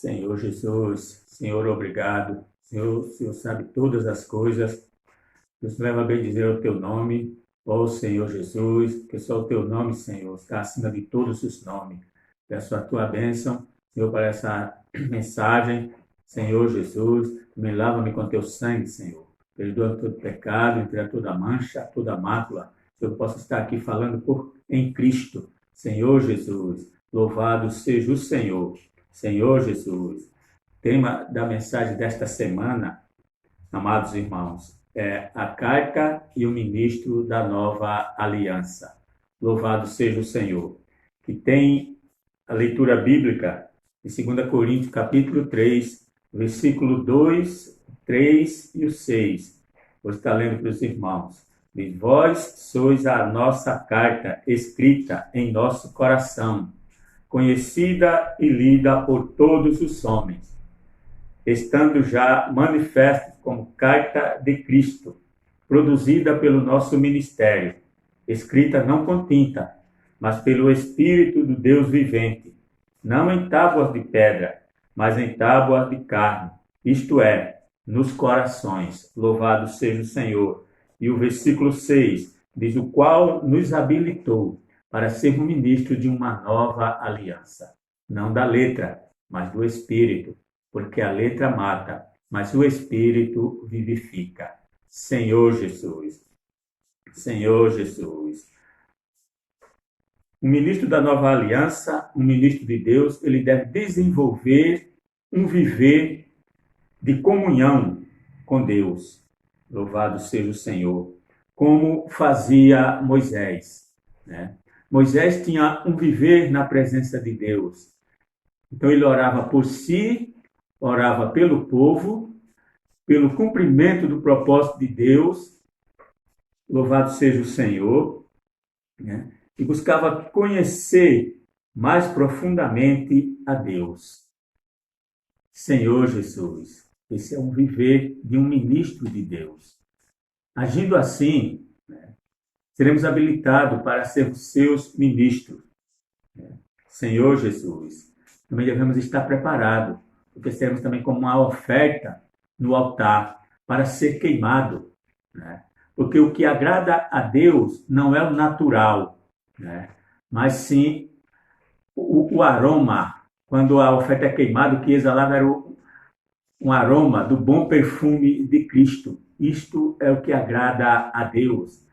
Senhor Jesus, Senhor, obrigado. Senhor, o Senhor sabe todas as coisas. Deus leva a bem dizer o teu nome, ó Senhor Jesus, que só o teu nome, Senhor, está acima de todos os nomes. Peço a tua bênção, Senhor, para essa mensagem. Senhor Jesus, me lava-me com teu sangue, Senhor. Perdoa todo pecado, tira toda mancha, toda mácula. Que eu possa estar aqui falando em Cristo. Senhor Jesus, louvado seja o Senhor. Senhor Jesus, tema da mensagem desta semana, amados irmãos, é a carta e o ministro da nova aliança. Louvado seja o Senhor. Que tem a leitura bíblica em 2 Coríntios, capítulo 3, versículo 2, 3 e o 6. Vou estar lendo para os irmãos. E vós sois a nossa carta escrita em nosso coração, conhecida e lida por todos os homens, estando já manifesta como carta de Cristo, produzida pelo nosso ministério, escrita não com tinta, mas pelo Espírito do Deus vivente, não em tábuas de pedra, mas em tábuas de carne, isto é, nos corações. Louvado seja o Senhor. E o versículo 6 diz: o qual nos habilitou para sermos ministros de uma nova aliança, não da letra, mas do Espírito, porque a letra mata, mas o Espírito vivifica. Senhor Jesus, Senhor Jesus. Um ministro da nova aliança, um ministro de Deus, ele deve desenvolver um viver de comunhão com Deus. Louvado seja o Senhor. Como fazia Moisés, né? Moisés tinha um viver na presença de Deus. Então ele orava por si, orava pelo povo, pelo cumprimento do propósito de Deus. Louvado seja o Senhor, né? E buscava conhecer mais profundamente a Deus. Senhor Jesus, esse é um viver de um ministro de Deus. Agindo assim, né, seremos habilitados para sermos seus ministros. Senhor Jesus, também devemos estar preparados, porque seremos também como uma oferta no altar para ser queimado, né? Porque o que agrada a Deus não é o natural, né? Mas sim o aroma. Quando a oferta é queimada, o que exalava era um aroma do bom perfume de Cristo. Isto é o que agrada a Deus.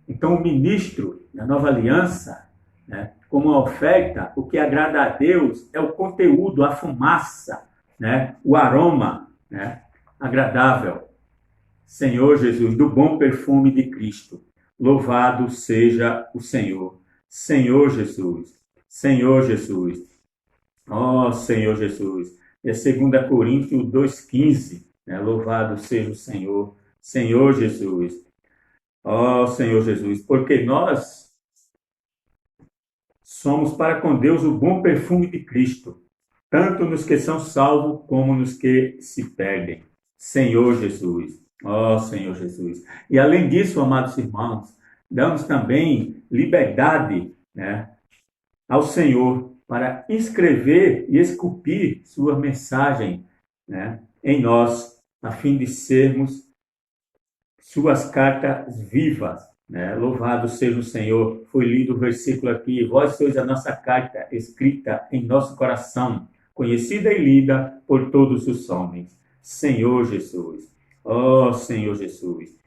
Então, o ministro da nova aliança, né, como uma oferta, o que agrada a Deus é o conteúdo, a fumaça, né, o aroma, né, agradável. Senhor Jesus, do bom perfume de Cristo. Louvado seja o Senhor. Senhor Jesus, Senhor Jesus. Ó Senhor Jesus. É 2 Coríntios 2,15. Né? Louvado seja o Senhor. Senhor Jesus. Ó Senhor Jesus. Porque nós somos para com Deus o bom perfume de Cristo, tanto nos que são salvos como nos que se perdem. Senhor Jesus. Ó Senhor Jesus. E além disso, amados irmãos, damos também liberdade, né, ao Senhor para escrever e esculpir sua mensagem, né, em nós, a fim de sermos suas cartas vivas. Né? Louvado seja o Senhor. Foi lido o versículo aqui. Vós sois a nossa carta escrita em nosso coração, conhecida e lida por todos os homens. Senhor Jesus. Ó Senhor Jesus.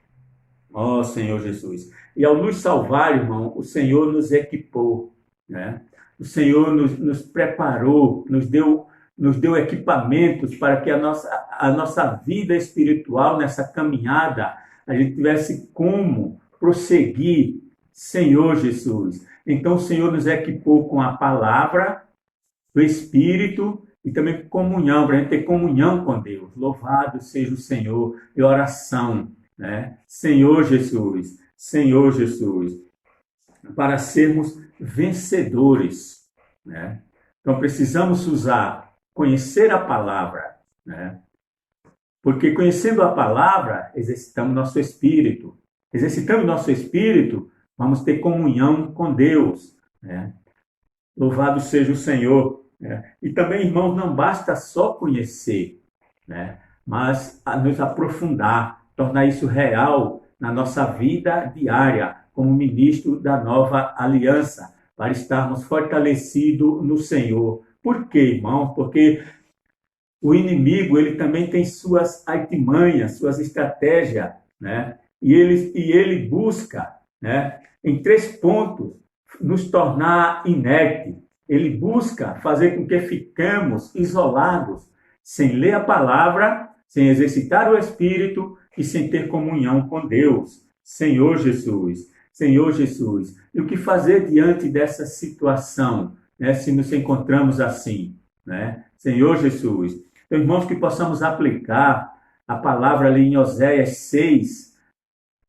Ó Senhor Jesus. E ao nos salvar, irmão, o Senhor nos equipou, né? O Senhor nos preparou, nos deu equipamentos para que a nossa vida espiritual, nessa caminhada, a gente tivesse como prosseguir. Senhor Jesus. Então o Senhor nos equipou com a palavra, o Espírito e também comunhão, para a gente ter comunhão com Deus. Louvado seja o Senhor. E oração, né? Senhor Jesus, Senhor Jesus, para sermos vencedores, né? Então precisamos conhecer a palavra, né? Porque conhecendo a palavra, exercitamos nosso espírito. Exercitando nosso espírito, vamos ter comunhão com Deus, né? Louvado seja o Senhor. né? E também, irmãos, não basta só conhecer, né? Mas a nos aprofundar, tornar isso real na nossa vida diária, como ministro da nova aliança, para estarmos fortalecidos no Senhor. Por quê, irmãos? Porque o inimigo, ele também tem suas artimanhas, suas estratégias, né? E ele busca, né, em 3 pontos, nos tornar inerte. Ele busca fazer com que ficamos isolados, sem ler a palavra, sem exercitar o Espírito e sem ter comunhão com Deus. Senhor Jesus, Senhor Jesus. E o que fazer diante dessa situação, né, se nos encontramos assim, né? Senhor Jesus. Então, irmãos, que possamos aplicar a palavra ali em Oséias 6,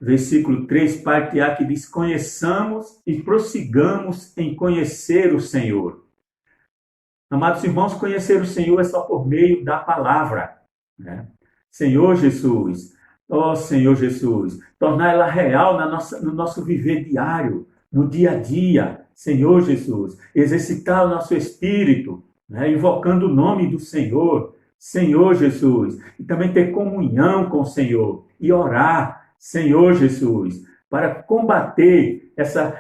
versículo 3, parte A, que diz: conheçamos e prossigamos em conhecer o Senhor. Amados irmãos, conhecer o Senhor é só por meio da palavra, né? Senhor Jesus, ó Senhor Jesus, tornar ela real no nosso viver diário, no dia a dia, Senhor Jesus, exercitar o nosso espírito, né? Invocando o nome do Senhor, Senhor Jesus, e também ter comunhão com o Senhor e orar, Senhor Jesus, para combater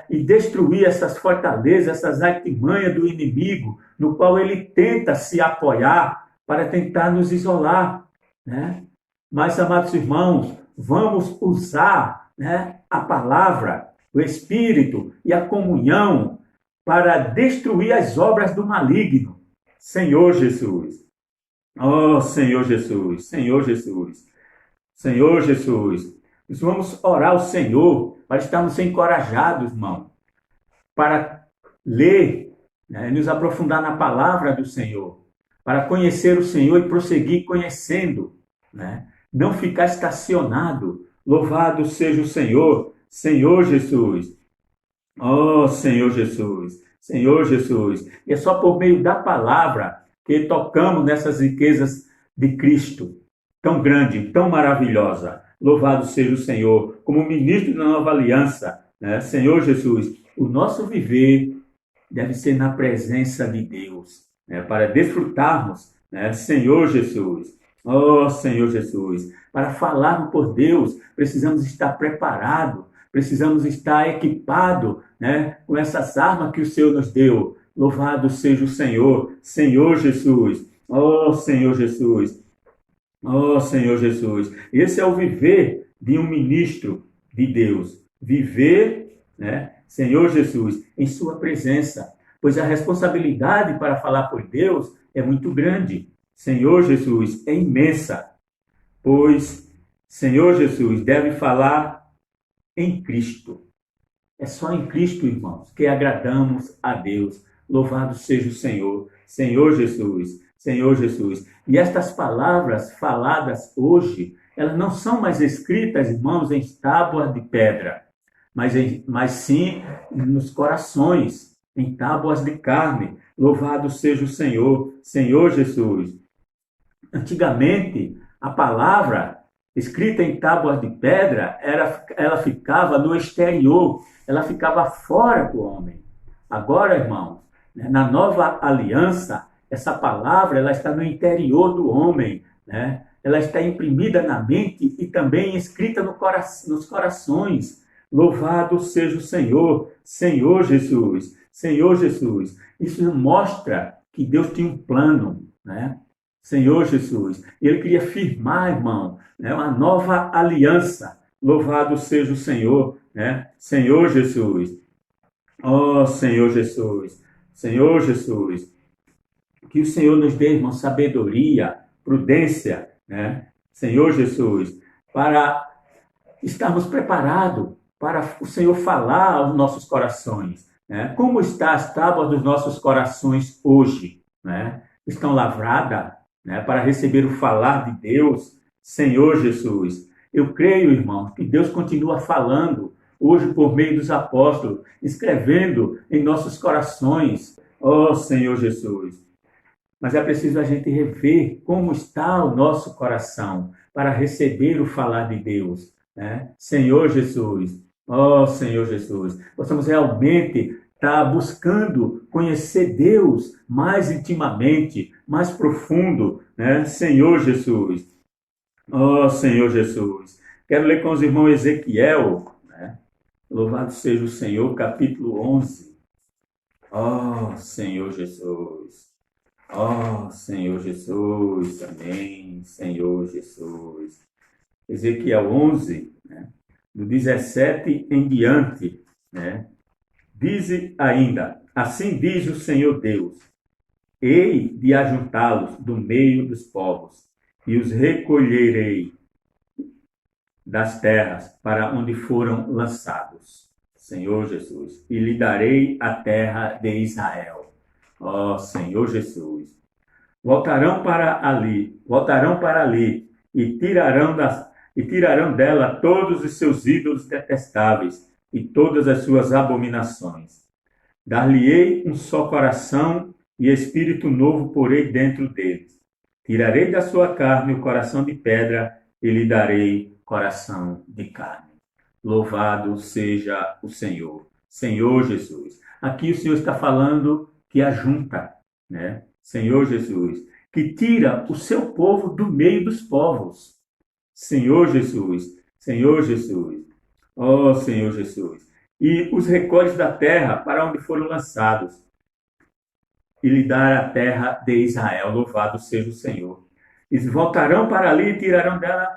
e destruir essas fortalezas, essas artimanhas do inimigo, no qual ele tenta se apoiar para tentar nos isolar, né? Mas, amados irmãos, vamos usar, né, a palavra, o Espírito e a comunhão para destruir as obras do maligno. Senhor Jesus. Oh, Senhor Jesus, Senhor Jesus, Senhor Jesus. Nós vamos orar ao Senhor para estarmos encorajados, irmão, para ler, né, nos aprofundar na palavra do Senhor, para conhecer o Senhor e prosseguir conhecendo, né? Não ficar estacionado. Louvado seja o Senhor, Senhor Jesus. Oh, Senhor Jesus, Senhor Jesus. E é só por meio da palavra que tocamos nessas riquezas de Cristo, tão grande, tão maravilhosa. Louvado seja o Senhor, como ministro da nova aliança, né? Senhor Jesus, o nosso viver deve ser na presença de Deus, né? Para desfrutarmos, né? Senhor Jesus, oh Senhor Jesus, para falarmos por Deus, precisamos estar preparados, precisamos estar equipados, né, com essas armas que o Senhor nos deu. Louvado seja o Senhor, Senhor Jesus, oh Senhor Jesus, oh Senhor Jesus. Esse é o viver de um ministro de Deus. Viver, né, Senhor Jesus, em sua presença. Pois a responsabilidade para falar por Deus é muito grande. Senhor Jesus, é imensa. Pois Senhor Jesus deve falar em Cristo. É só em Cristo, irmãos, que agradamos a Deus. Louvado seja o Senhor, Senhor Jesus, Senhor Jesus. E estas palavras faladas hoje, elas não são mais escritas, irmãos, em tábuas de pedra, mas sim nos corações, em tábuas de carne. Louvado seja o Senhor, Senhor Jesus. Antigamente, a palavra escrita em tábuas de pedra, ela ficava no exterior, ela ficava fora do homem. Agora, irmãos, na nova aliança, essa palavra ela está no interior do homem, né? Ela está imprimida na mente e também escrita nos corações. Louvado seja o Senhor, Senhor Jesus, Senhor Jesus. Isso mostra que Deus tinha um plano, né? Senhor Jesus. Ele queria firmar, irmão, né, uma nova aliança. Louvado seja o Senhor, né? Senhor Jesus. Oh, Senhor Jesus. Senhor Jesus. Que o Senhor nos dê, irmão, sabedoria, prudência, né? Senhor Jesus, para estarmos preparados para o Senhor falar aos nossos corações, né? Como estão as tábuas dos nossos corações hoje, né? Estão lavradas, né, para receber o falar de Deus, Senhor Jesus. Eu creio, irmão, que Deus continua falando hoje por meio dos apóstolos, escrevendo em nossos corações, ó Senhor Jesus. Mas é preciso a gente rever como está o nosso coração para receber o falar de Deus, né? Senhor Jesus, ó Senhor Jesus, possamos realmente está buscando conhecer Deus mais intimamente, mais profundo, né? Senhor Jesus. Oh, Senhor Jesus. Quero ler com os irmãos Ezequiel, né? Louvado seja o Senhor, capítulo 11. Oh, Senhor Jesus. Oh, Senhor Jesus. Amém, Senhor Jesus. Ezequiel 11, né? Do 17 em diante, né? Diz ainda, assim diz o Senhor Deus, hei de ajuntá-los do meio dos povos, e os recolherei das terras para onde foram lançados, Senhor Jesus, e lhe darei a terra de Israel. Ó Senhor Jesus, voltarão para ali e tirarão dela todos os seus ídolos detestáveis e todas as suas abominações. Dar-lhe-ei um só coração e espírito novo porei dentro deles. Tirarei da sua carne o coração de pedra e lhe darei coração de carne. Louvado seja o Senhor. Senhor Jesus. Aqui o Senhor está falando que ajunta, né? Senhor Jesus, que tira o seu povo do meio dos povos. Senhor Jesus, Senhor Jesus. Oh, Senhor Jesus. E os recolhes da terra para onde foram lançados, e lhe dar a terra de Israel. Louvado seja o Senhor. Eles voltarão para ali e tirarão dela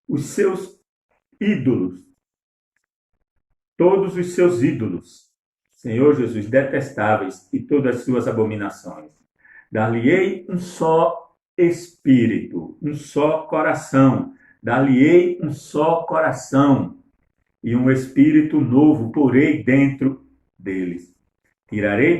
os seus ídolos, todos os seus ídolos, Senhor Jesus, detestáveis, e todas as suas abominações. Dar-lhe-ei um só espírito, um só coração. Dar-lhe-ei um só coração, e um espírito novo porei dentro deles. Tirarei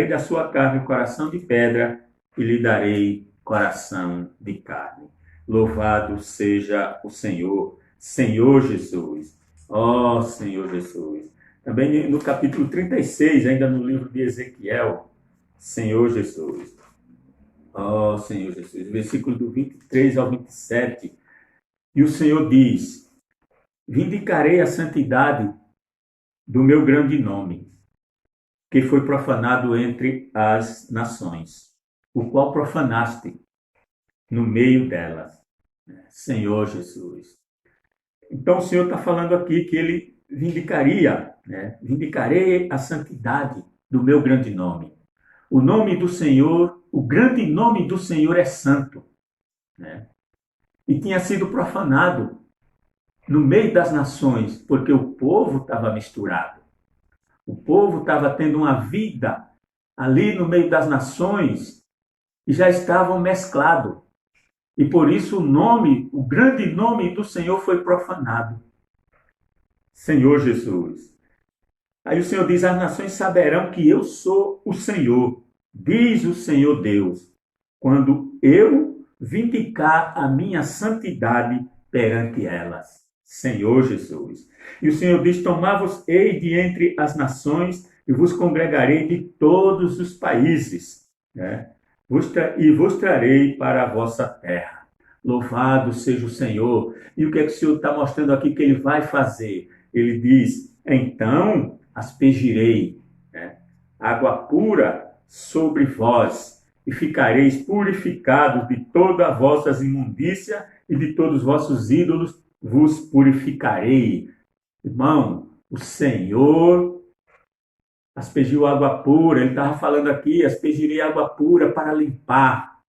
da sua carne o coração de pedra e lhe darei coração de carne. Louvado seja o Senhor, Senhor Jesus. Ó Senhor Jesus. Também no capítulo 36, ainda no livro de Ezequiel, Senhor Jesus. Ó Senhor Jesus. Versículo do 23 ao 27. E o Senhor diz: vindicarei a santidade do meu grande nome, que foi profanado entre as nações, o qual profanaste no meio delas, Senhor Jesus. Então o Senhor está falando aqui que ele vindicaria, né? Vindicarei a santidade do meu grande nome. O nome do Senhor, o grande nome do Senhor é santo, né? E tinha sido profanado no meio das nações, porque o povo estava misturado. O povo estava tendo uma vida ali no meio das nações e já estavam mesclados. E por isso o nome, o grande nome do Senhor foi profanado. Senhor Jesus. Aí o Senhor diz: as nações saberão que eu sou o Senhor, diz o Senhor Deus, quando eu vindicar a minha santidade perante elas. Senhor Jesus. E o Senhor diz: tomar-vos-ei de entre as nações e vos congregarei de todos os países, né? E vos trarei para a vossa terra. Louvado seja o Senhor. E o que é que o Senhor está mostrando aqui que ele vai fazer? Ele diz: então aspergirei, né, água pura sobre vós, e ficareis purificados de toda a vossa imundícia e de todos os vossos ídolos vos purificarei. Irmão, o Senhor aspergiu água pura. Ele estava falando aqui: aspergirei água pura para limpar,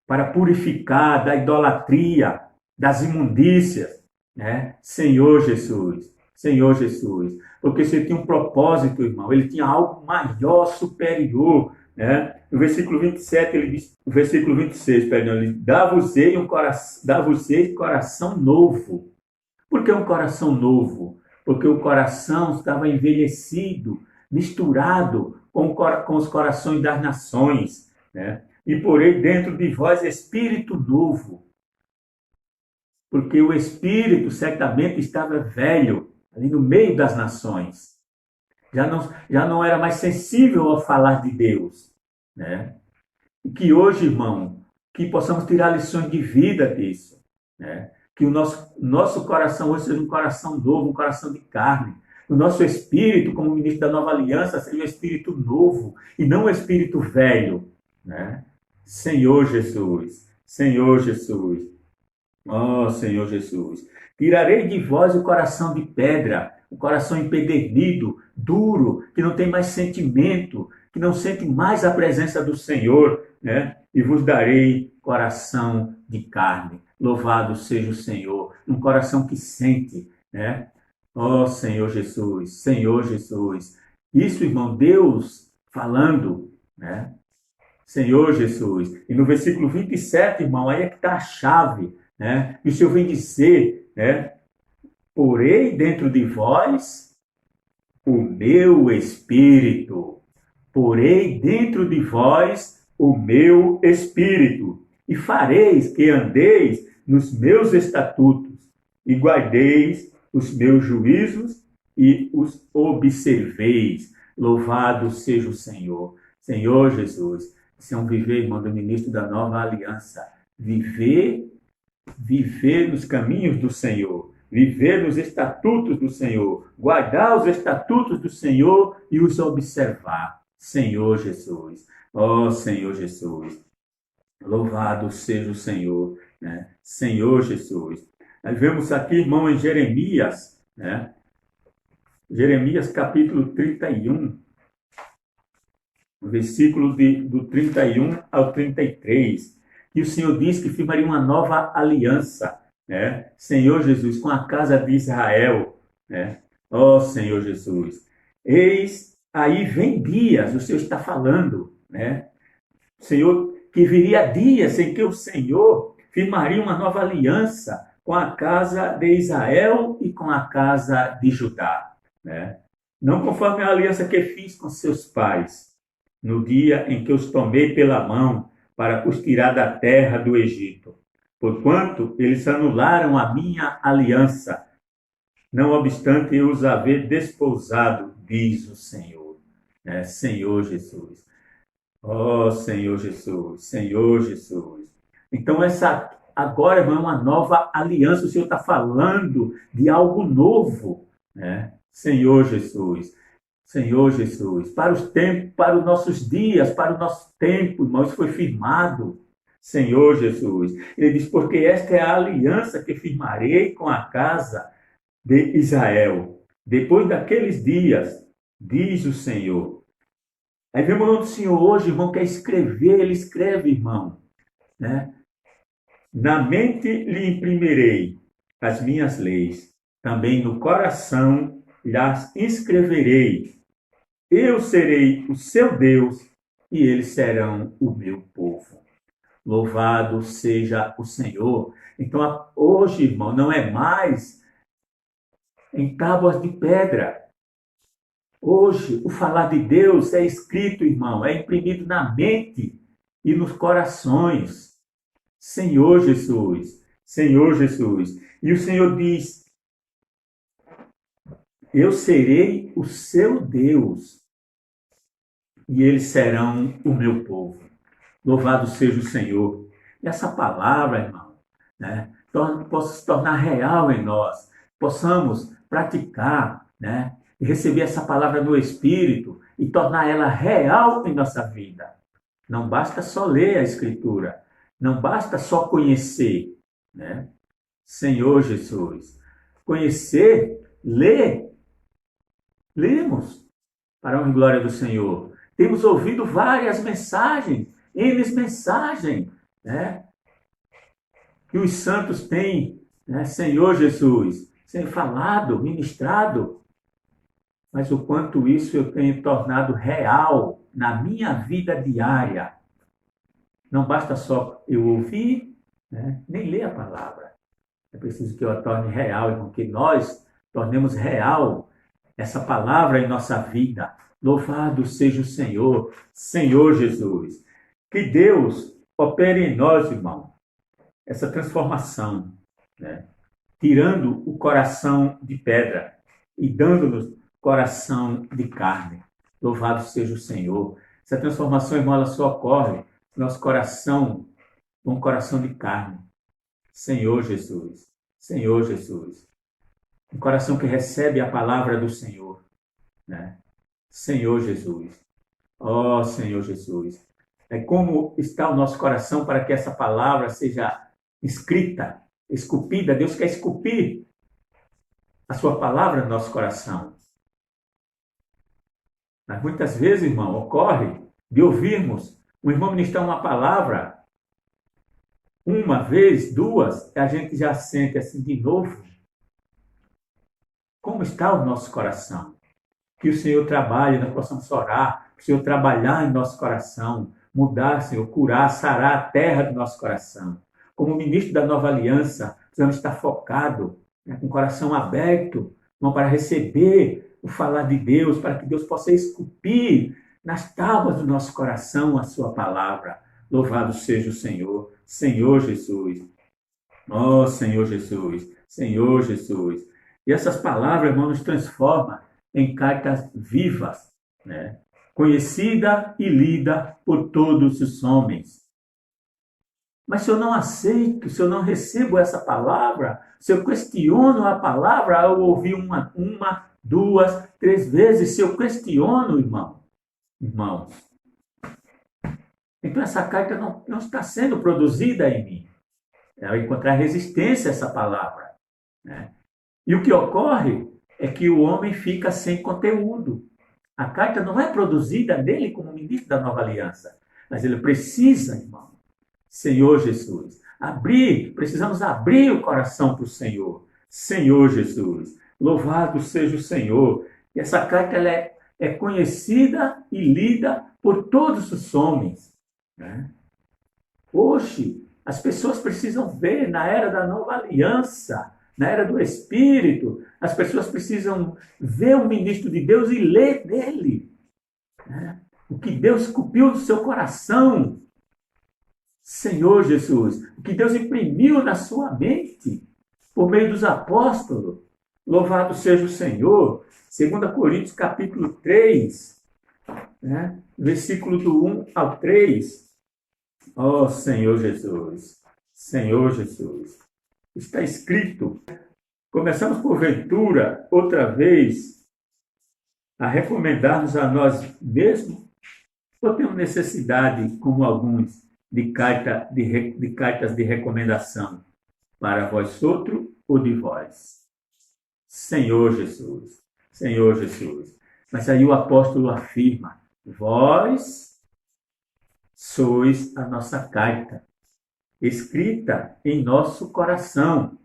para purificar da idolatria, das imundícias, né? Senhor Jesus, Senhor Jesus. Porque você tinha um propósito, irmão. Ele tinha algo maior, superior, né? No versículo 27, ele diz, no versículo 26, perdão, ele diz: dá-vos-ei coração novo. Por que um coração novo? Porque o coração estava envelhecido, misturado com os corações das nações, né? E porei dentro de vós espírito novo. Porque o espírito certamente estava velho, ali no meio das nações. Já não era mais sensível ao falar de Deus, né? E que hoje, irmão, que possamos tirar lições de vida disso, né? Que o nosso coração hoje seja um coração novo, um coração de carne. O nosso espírito, como ministro da nova aliança, seja um espírito novo e não um espírito velho, né? Senhor Jesus, Senhor Jesus, ó Senhor Jesus, tirarei de vós o coração de pedra, o coração empedernido, duro, que não tem mais sentimento, que não sente mais a presença do Senhor, né? E vos darei coração de carne. Louvado seja o Senhor, um coração que sente, né? Ó Senhor Jesus, Senhor Jesus. Isso, irmão, Deus falando, né? Senhor Jesus. E no versículo 27, irmão, aí é que está a chave, né? E o Senhor vem dizer, né? Porei dentro de vós o meu espírito. Porei dentro de vós o meu espírito. E fareis que andeis nos meus estatutos e guardeis os meus juízos e os observeis. Louvado seja o Senhor. Senhor Jesus, isso é um viver, irmão, do ministro da nova aliança. Viver nos caminhos do Senhor. Viver nos estatutos do Senhor. Guardar os estatutos do Senhor e os observar. Senhor Jesus. Ó Senhor Jesus. Louvado seja o Senhor, né? Senhor Jesus. Nós vemos aqui, irmão, em Jeremias, né? Jeremias capítulo 31, versículo do 31 ao 33. E o Senhor diz que firmaria uma nova aliança, né? Senhor Jesus, com a casa de Israel, né? Ó Senhor Jesus. Eis, aí vem dias, o Senhor está falando, né? Senhor, que viria dias em que o Senhor firmaria uma nova aliança com a casa de Israel e com a casa de Judá, né? Não conforme a aliança que fiz com seus pais, no dia em que os tomei pela mão para os tirar da terra do Egito, porquanto eles anularam a minha aliança, não obstante eu os haver desposado, diz o Senhor, né? Senhor Jesus. Oh, Senhor Jesus, Senhor Jesus. Então, agora, irmão, é uma nova aliança. O Senhor está falando de algo novo, né? Senhor Jesus, Senhor Jesus. Para os tempos, para os nossos dias, para o nosso tempo, irmão, isso foi firmado. Senhor Jesus. Ele diz, porque esta é a aliança que firmarei com a casa de Israel. Depois daqueles dias, diz o Senhor. Aí vemos onde o Senhor hoje, irmão, quer escrever, ele escreve, irmão, né? Na mente lhe imprimirei as minhas leis, também no coração lhes escreverei. Eu serei o seu Deus e eles serão o meu povo. Louvado seja o Senhor. Então, hoje, irmão, não é mais em tábuas de pedra. Hoje, o falar de Deus é escrito, irmão, é imprimido na mente e nos corações. Senhor Jesus, Senhor Jesus. E o Senhor diz, eu serei o seu Deus e eles serão o meu povo. Louvado seja o Senhor. E essa palavra, irmão, né, possa se tornar real em nós, possamos praticar, né, e receber essa palavra no Espírito e tornar ela real em nossa vida. Não basta só ler a Escritura, não basta só conhecer, né? Senhor Jesus, conhecer, ler, lemos para a honra e glória do Senhor. Temos ouvido várias mensagens, mensagens, né? Que os santos têm, né? Senhor Jesus, têm falado, ministrado. Mas o quanto isso eu tenho tornado real na minha vida diária. Não basta só eu ouvir, né? Nem ler a palavra. É preciso que eu a torne real e com que nós tornemos real essa palavra em nossa vida. Louvado seja o Senhor, Senhor Jesus. Que Deus opere em nós, irmão, essa transformação, né? Tirando o coração de pedra e dando-nos coração de carne. Louvado seja o Senhor. Essa transformação, irmão, ela só ocorre no nosso coração, um coração de carne. Senhor Jesus, Senhor Jesus. Um coração que recebe a palavra do Senhor, né? Senhor Jesus. Ó Senhor Jesus. É como está o nosso coração para que essa palavra seja escrita, esculpida. Deus quer esculpir a sua palavra no nosso coração. Mas muitas vezes, irmão, ocorre de ouvirmos um irmão ministrar uma palavra, uma vez, duas, a gente já sente assim de novo. Como está o nosso coração? Que o Senhor trabalhe, nós possamos orar, que o Senhor trabalhar em nosso coração, mudar, Senhor, curar, sarar a terra do nosso coração. Como ministro da nova aliança, precisamos estar focados, né, com o coração aberto, para receber o falar de Deus, para que Deus possa esculpir nas tábuas do nosso coração a sua palavra. Louvado seja o Senhor, Senhor Jesus. Ó Senhor Jesus, Senhor Jesus. E essas palavras, irmão, nos transformam em cartas vivas, né? Conhecida e lida por todos os homens. Mas se eu não aceito, se eu não recebo essa palavra, se eu questiono a palavra, eu ouvi uma, duas, três vezes, se eu questiono, irmãos, então essa carta não está sendo produzida em mim. Eu vou encontrar resistência a essa palavra, né? E o que ocorre é que o homem fica sem conteúdo. A carta não é produzida nele como ministro da nova aliança, mas ele precisa, irmão, Senhor Jesus, precisamos abrir o coração para o Senhor. Senhor Jesus, louvado seja o Senhor. E essa carta ela é conhecida e lida por todos os homens, né? Hoje, as pessoas precisam ver na era da nova aliança, na era do Espírito, as pessoas precisam ver o ministro de Deus e ler dele, né? O que Deus esculpiu no seu coração. Senhor Jesus, o que Deus imprimiu na sua mente por meio dos apóstolos. Louvado seja o Senhor. 2 Coríntios capítulo 3, né? Versículo do 1 ao 3. Ó Senhor Jesus, Senhor Jesus. Está escrito, começamos porventura, outra vez, a recomendar-nos a nós mesmos, ou temos necessidade, como alguns, de cartas de recomendação para vós outro ou de vós? Senhor Jesus, Senhor Jesus. Mas aí o apóstolo afirma, vós sois a nossa carta, escrita em nosso coração,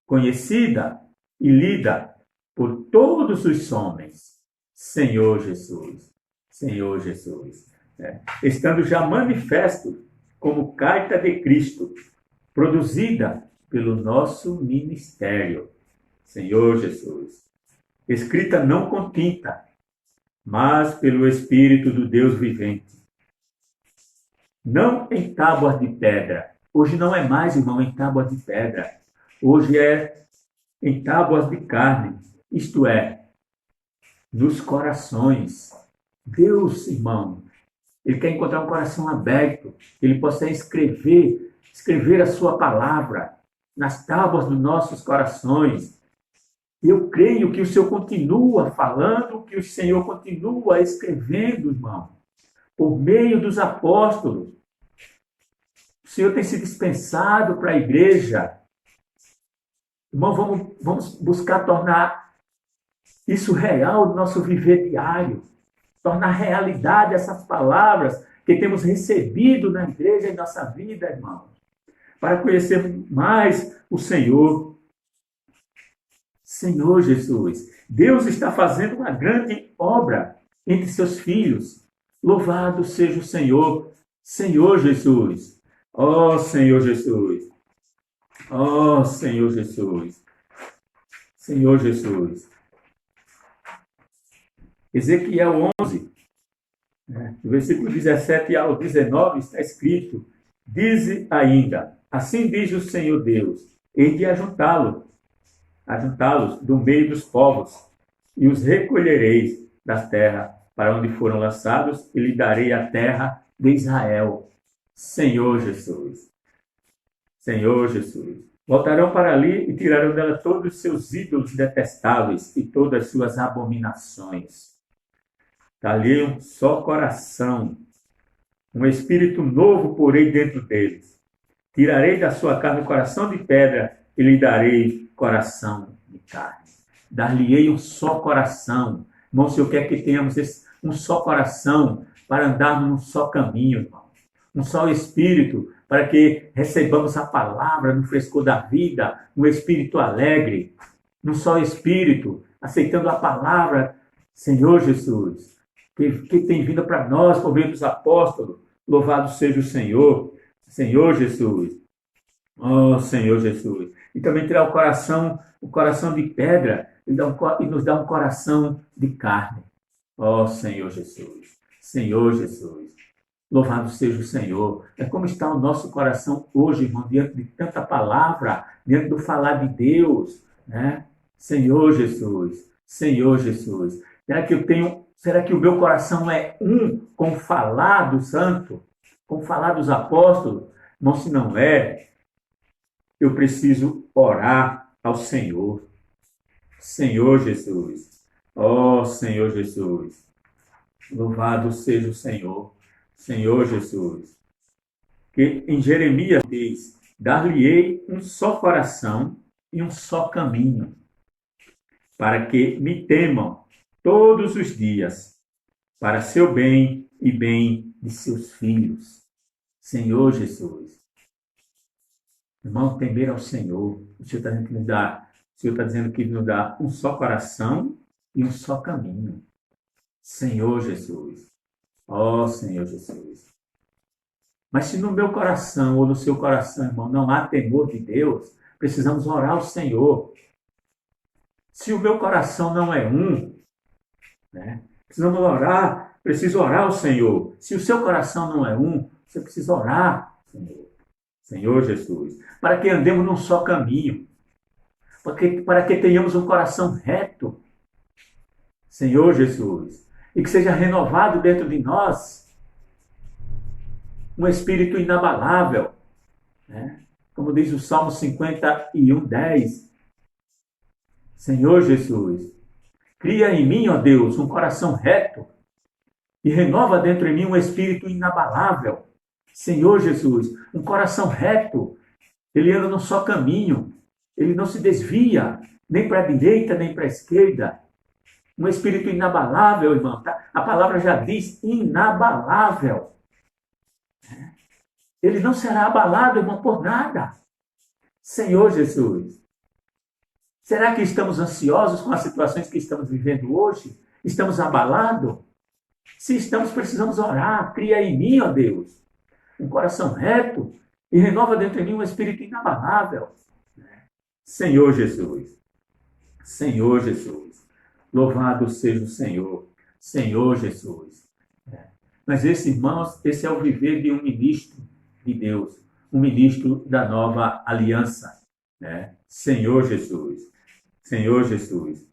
conhecida e lida por todos os homens. Senhor Jesus, Senhor Jesus. Estando já manifesto como carta de Cristo, produzida pelo nosso ministério. Senhor Jesus. Escrita não com tinta, mas pelo Espírito do Deus vivente. Não em tábuas de pedra. Hoje não é mais, irmão, em tábuas de pedra. Hoje é em tábuas de carne. Isto é, nos corações. Deus, irmão, Ele quer encontrar um coração aberto. Ele possa escrever a sua palavra nas tábuas dos nossos corações. Eu creio que o Senhor continua falando, que o Senhor continua escrevendo, irmão, por meio dos apóstolos. O Senhor tem se dispensado para a igreja. Irmão, vamos buscar tornar isso real no nosso viver diário. Tornar realidade essas palavras que temos recebido na igreja em nossa vida, irmão. Para conhecer mais o Senhor. Senhor Jesus, Deus está fazendo uma grande obra entre seus filhos. Louvado seja o Senhor, Senhor Jesus. Ó Senhor Jesus. Ó Senhor Jesus. Senhor Jesus. Ezequiel 11, no versículo 17 ao 19 está escrito, dize ainda, assim diz o Senhor Deus, hei de ajuntá-los do meio dos povos, e os recolhereis da terra para onde foram lançados, e lhe darei a terra de Israel. Senhor Jesus. Senhor Jesus. Voltarão para ali e tirarão dela todos os seus ídolos detestáveis e todas as suas abominações. Dali um só coração, um espírito novo porei dentro deles. Tirarei da sua carne o coração de pedra e lhe darei coração de carne. Dar-lhe-ei um só coração. Irmão, se eu quer que tenhamos um só coração para andarmos num só caminho, irmão. Um só espírito para que recebamos a palavra no frescor da vida, um espírito alegre, um só espírito, aceitando a palavra, Senhor Jesus, que tem vindo para nós por meio dos apóstolos. Louvado seja o Senhor, Senhor Jesus. Oh, Senhor Jesus. E também tirar o coração de pedra e nos dar um coração de carne. Oh, Senhor Jesus. Senhor Jesus. Louvado seja o Senhor. É como está o nosso coração hoje, irmão, diante de tanta palavra, diante do falar de Deus, né? Senhor Jesus. Senhor Jesus. Será que o meu coração é um com o falar do santo, com o falar dos apóstolos? Não, se não é, eu preciso orar ao Senhor. Senhor Jesus. Oh, Senhor Jesus. Louvado seja o Senhor. Senhor Jesus. Que em Jeremias diz: dar-lhe-ei um só coração e um só caminho, para que me temam todos os dias, para seu bem e bem de seus filhos. Senhor Jesus. Irmão, temer ao Senhor. O Senhor está dizendo que nos dá um só coração e um só caminho. Senhor Jesus. Ó Senhor Jesus. Mas se no meu coração ou no seu coração, irmão, não há temor de Deus, precisamos orar ao Senhor. Se o meu coração não é um, né? Precisamos orar, preciso orar ao Senhor. Se o seu coração não é um, você precisa orar, Senhor. Senhor Jesus, para que andemos num só caminho, para que tenhamos um coração reto, Senhor Jesus, e que seja renovado dentro de nós um espírito inabalável, né? Como diz o Salmo 51:10. Senhor Jesus, cria em mim, ó Deus, um coração reto e renova dentro de mim um espírito inabalável. Senhor Jesus, um coração reto, ele anda num só caminho, ele não se desvia nem para a direita nem para a esquerda. Um espírito inabalável, irmão. Tá? A palavra já diz inabalável. Ele não será abalado, irmão, por nada. Senhor Jesus. Será que estamos ansiosos com as situações que estamos vivendo hoje? Estamos abalados? Se estamos, precisamos orar. Cria em mim, ó Deus, um coração reto e renova dentro de mim um espírito inabalável. Senhor Jesus. Senhor Jesus. Louvado seja o Senhor. Senhor Jesus. Mas irmãos, esse é o viver de um ministro de Deus, um ministro da nova aliança, né? Senhor Jesus. Senhor Jesus.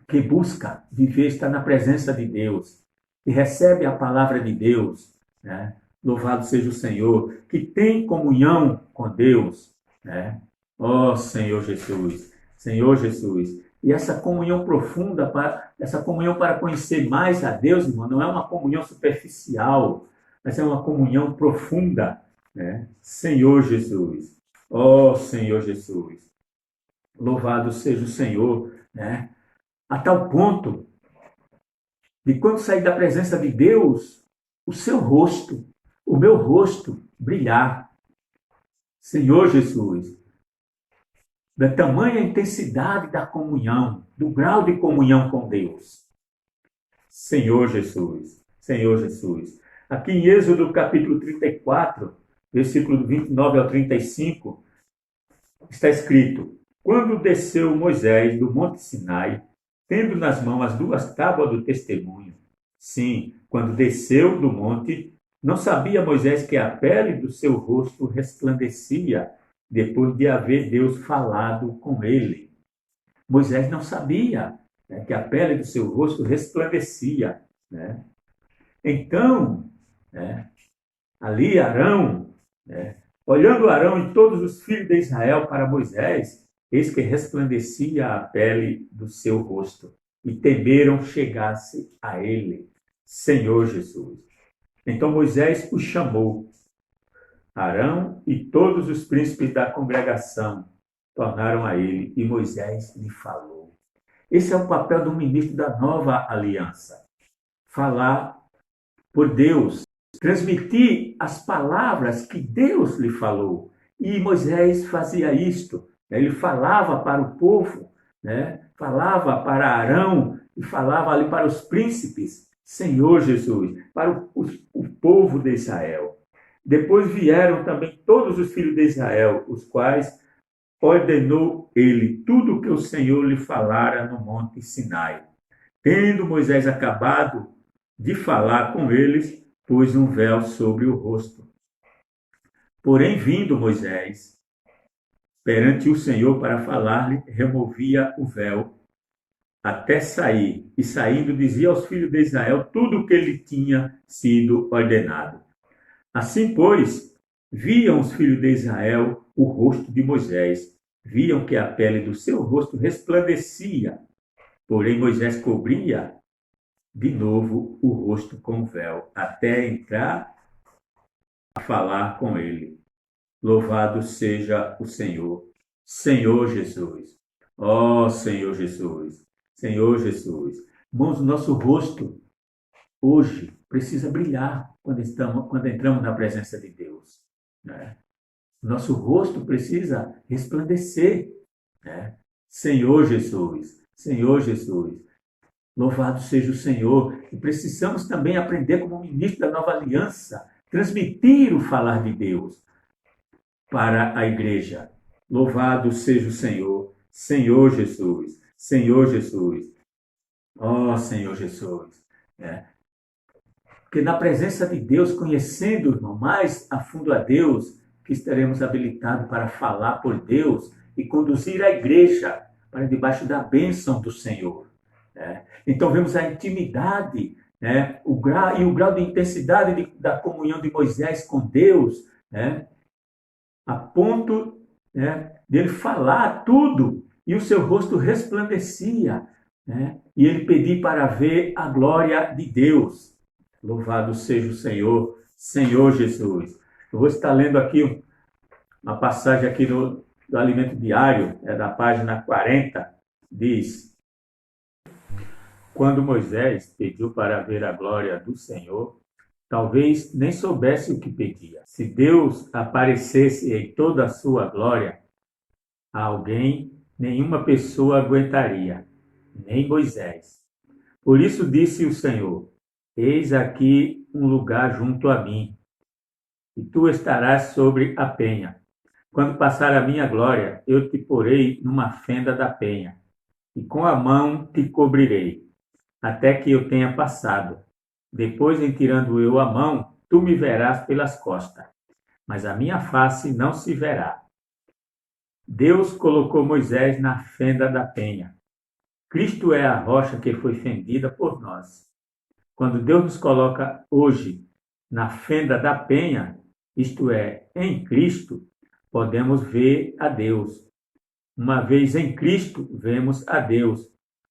Que busca viver, estar na presença de Deus, que recebe a palavra de Deus, né? Louvado seja o Senhor, que tem comunhão com Deus, né? Oh, Senhor Jesus. Senhor Jesus. E essa comunhão profunda, essa comunhão para conhecer mais a Deus, irmão, não é uma comunhão superficial, mas é uma comunhão profunda, né? Senhor Jesus. Oh, Senhor Jesus. Louvado seja o Senhor, né? A tal ponto de quando sair da presença de Deus, o seu rosto, o meu rosto brilhar. Senhor Jesus. Da tamanha intensidade da comunhão, do grau de comunhão com Deus. Senhor Jesus, Senhor Jesus. Aqui em Êxodo capítulo 34, versículo 29 ao 35, está escrito: quando desceu Moisés do monte Sinai, tendo nas mãos as 2 tábuas do testemunho. Sim, quando desceu do monte, não sabia Moisés que a pele do seu rosto resplandecia, depois de haver Deus falado com ele. Moisés não sabia, né, que a pele do seu rosto resplandecia, né? Então, né, ali Arão, né, Olhando Arão e todos os filhos de Israel para Moisés, eis que resplandecia a pele do seu rosto, e temeram chegar-se a ele, Senhor Jesus. Então Moisés o chamou. Arão e todos os príncipes da congregação tornaram a ele, e Moisés lhe falou. Esse é o papel do ministro da nova aliança. Falar por Deus, transmitir as palavras que Deus lhe falou. E Moisés fazia isto. Ele falava para o povo, né? Falava para Arão e falava ali para os príncipes, Senhor Jesus, para o povo de Israel. Depois vieram também todos os filhos de Israel, os quais ordenou ele tudo o que o Senhor lhe falara no monte Sinai. Tendo Moisés acabado de falar com eles, pôs um véu sobre o rosto. Porém, vindo Moisés perante o Senhor para falar-lhe, removia o véu até sair, e saindo dizia aos filhos de Israel tudo o que lhe tinha sido ordenado. Assim, pois, viam os filhos de Israel o rosto de Moisés, viam que a pele do seu rosto resplandecia, porém Moisés cobria de novo o rosto com o véu, até entrar a falar com ele. Louvado seja o Senhor, Senhor Jesus. Ó Senhor Jesus, Senhor Jesus. Irmãos, o nosso rosto hoje precisa brilhar quando entramos na presença de Deus, né? Nosso rosto precisa resplandecer, né? Senhor Jesus, Senhor Jesus. Louvado seja o Senhor. E precisamos também aprender como ministro da nova aliança, transmitir o falar de Deus para a igreja. Louvado seja o Senhor, Senhor Jesus, Senhor Jesus. Ó Senhor Jesus. Porque na presença de Deus, conhecendo, irmão, mais a fundo a Deus, que estaremos habilitados para falar por Deus e conduzir a igreja para debaixo da bênção do Senhor. Então vemos a intimidade, o grau de intensidade da comunhão de Moisés com Deus, a ponto dele falar tudo e o seu rosto resplandecia, e ele pedir para ver a glória de Deus. Louvado seja o Senhor, Senhor Jesus. Eu vou estar lendo aqui uma passagem aqui do Alimento Diário, da página 40, diz: quando Moisés pediu para ver a glória do Senhor, talvez nem soubesse o que pedia. Se Deus aparecesse em toda a sua glória, a alguém, nenhuma pessoa aguentaria, nem Moisés. Por isso disse o Senhor: eis aqui um lugar junto a mim, e tu estarás sobre a penha. Quando passar a minha glória, eu te porei numa fenda da penha, e com a mão te cobrirei, até que eu tenha passado. Depois, em tirando eu a mão, tu me verás pelas costas, mas a minha face não se verá. Deus colocou Moisés na fenda da penha. Cristo é a rocha que foi fendida por nós. Quando Deus nos coloca hoje na fenda da penha, isto é, em Cristo, podemos ver a Deus. Uma vez em Cristo, vemos a Deus,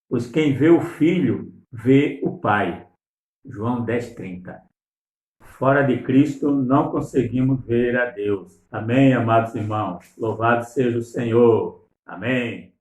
pois quem vê o Filho, vê o Pai. João 10:30. Fora de Cristo, não conseguimos ver a Deus. Amém, amados irmãos? Louvado seja o Senhor. Amém.